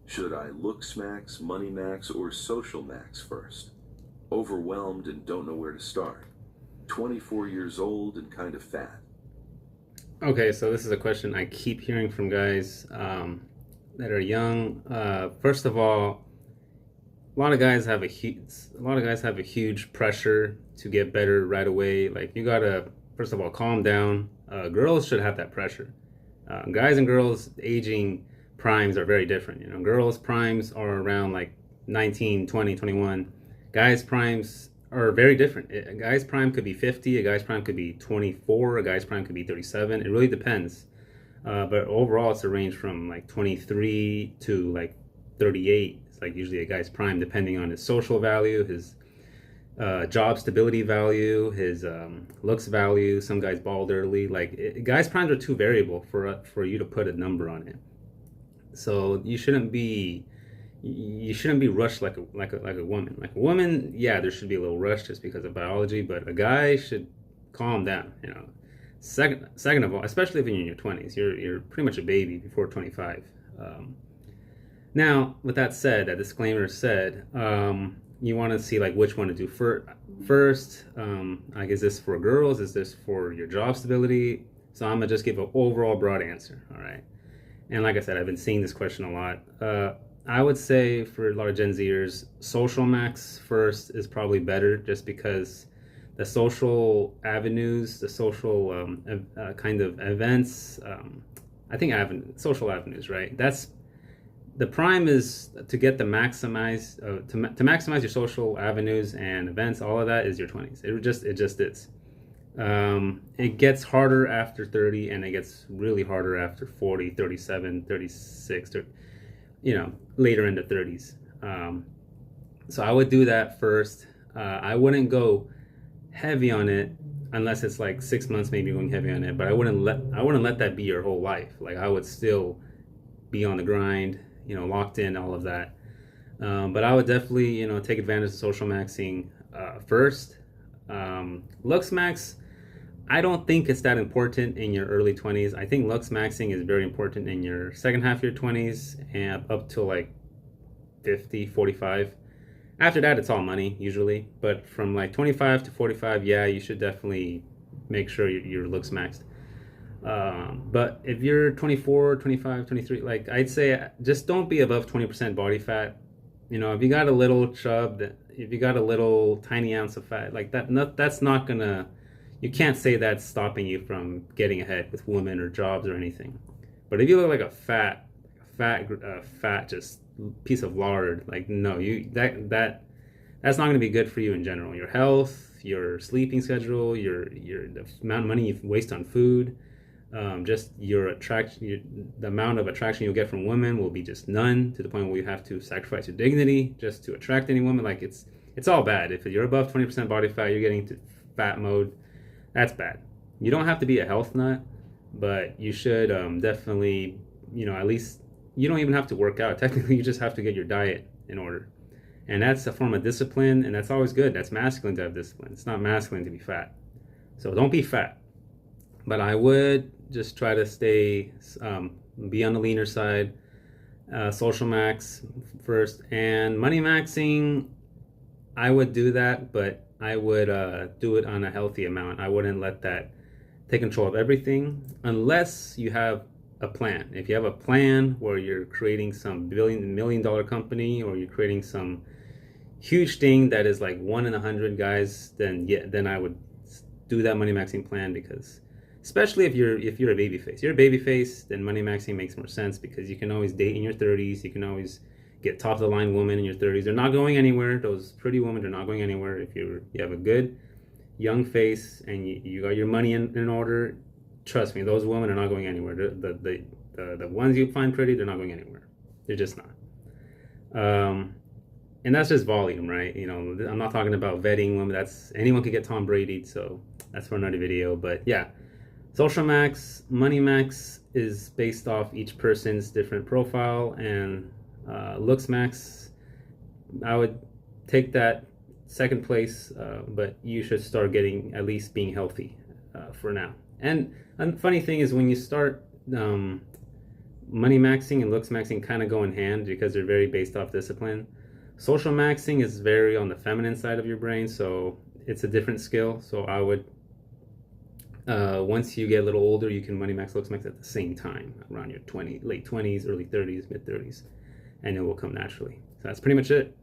Should I looksmax, moneymaxx, or socialmaxx first? Overwhelmed and don't know where to start. 24 years old and kind of fat. Okay, so this is a question I keep hearing from guys that are young. First of all, a lot of guys have a huge pressure to get better right away. Like you gotta first of all calm down. Girls should have that pressure. Guys and girls aging primes are very different. You know, girls primes are around like 19, 20, 21. Guys primes are very different. A guy's prime could be 50, a guy's prime could be 24, a guy's prime could be 37. It really depends. But overall, it's a range from like 23 to like 38. It's like usually a guy's prime, depending on his social value, his job stability value, his looks value. Some guys bald early. Guys' primes are too variable for you to put a number on it. So you shouldn't be rushed like a woman. Like a woman, yeah, there should be a little rush just because of biology, but a guy should calm down. You know. Second of all, especially if you're in your 20s, you're pretty much a baby before 25. Now, with that said, that disclaimer said, you want to see like which one to do first. Like, is this for girls? Is this for your job stability? So I'm gonna just give an overall broad answer. All right. And like I said, I've been seeing this question a lot. I would say for a lot of Gen Zers, socialmaxx first is probably better, just because the social avenues, the social kind of events, I think social avenues, right? That's the prime is to get the to maximize your social avenues and events. All of that is your 20s. It just is. It gets harder after 30, and it gets really harder after 40, 37, 36, later into 30s. So I would do that first. I wouldn't go heavy on it unless it's like 6 months maybe going heavy on it, but I wouldn't let that be your whole life. Like I would still be on the grind, locked in, all of that. But I would definitely take advantage of social maxing first. Looks max, I don't think it's that important in your early 20s. I think looks maxing is very important in your second half of your 20s and up to like 50, 45. After that, it's all money usually. But from like 25 to 45, yeah, you should definitely make sure your looks maxed. But if you're 24, 25, 23, like I'd say just don't be above 20% body fat. If you got a little chub, if you got a little tiny ounce of fat, like that's not gonna, you can't say that's stopping you from getting ahead with women or jobs or anything. But if you look like a fat just piece of lard, like no, that's not going to be good for you in general. Your health, your sleeping schedule, your the amount of money you waste on food, just your attraction, the amount of attraction you'll get from women will be just none, to the point where you have to sacrifice your dignity just to attract any woman. Like it's all bad. If you're above 20% body fat, you're getting into fat mode. That's bad. You don't have to be a health nut, but you should definitely, at least you don't even have to work out. Technically, you just have to get your diet in order. And that's a form of discipline, and that's always good. That's masculine to have discipline. It's not masculine to be fat. So don't be fat. But I would just try to be on the leaner side. Social max first. And money maxing, I would do that, but I would do it on a healthy amount. I wouldn't let that take control of everything unless you have a plan. If you have a plan where you're creating some million dollar company, or you're creating some huge thing that is like 1 in 100 guys, then yeah, then I would do that money maxing plan. Because especially if you're a baby face, then money maxing makes more sense, because you can always date in your 30s. You can always get top of the line women in your 30s. They're not going anywhere. Those pretty women are not going anywhere. If you have a good young face and you got your money in order, trust me, those women are not going anywhere. The ones you find pretty, they're not going anywhere. They're just not. And that's just volume, right? I'm not talking about vetting women. That's anyone could get Tom Brady, so that's for another video. But yeah, social max, money max is based off each person's different profile, and looks max, I would take that second place, but you should start getting, at least being healthy for now. And funny thing is, when you start money maxing and looks maxing kind of go in hand because they're very based off discipline. Social maxing is very on the feminine side of your brain, so it's a different skill. So I would, once you get a little older, you can money max, looks max at the same time, around your late 20s, early 30s, mid 30s, and it will come naturally. So that's pretty much it.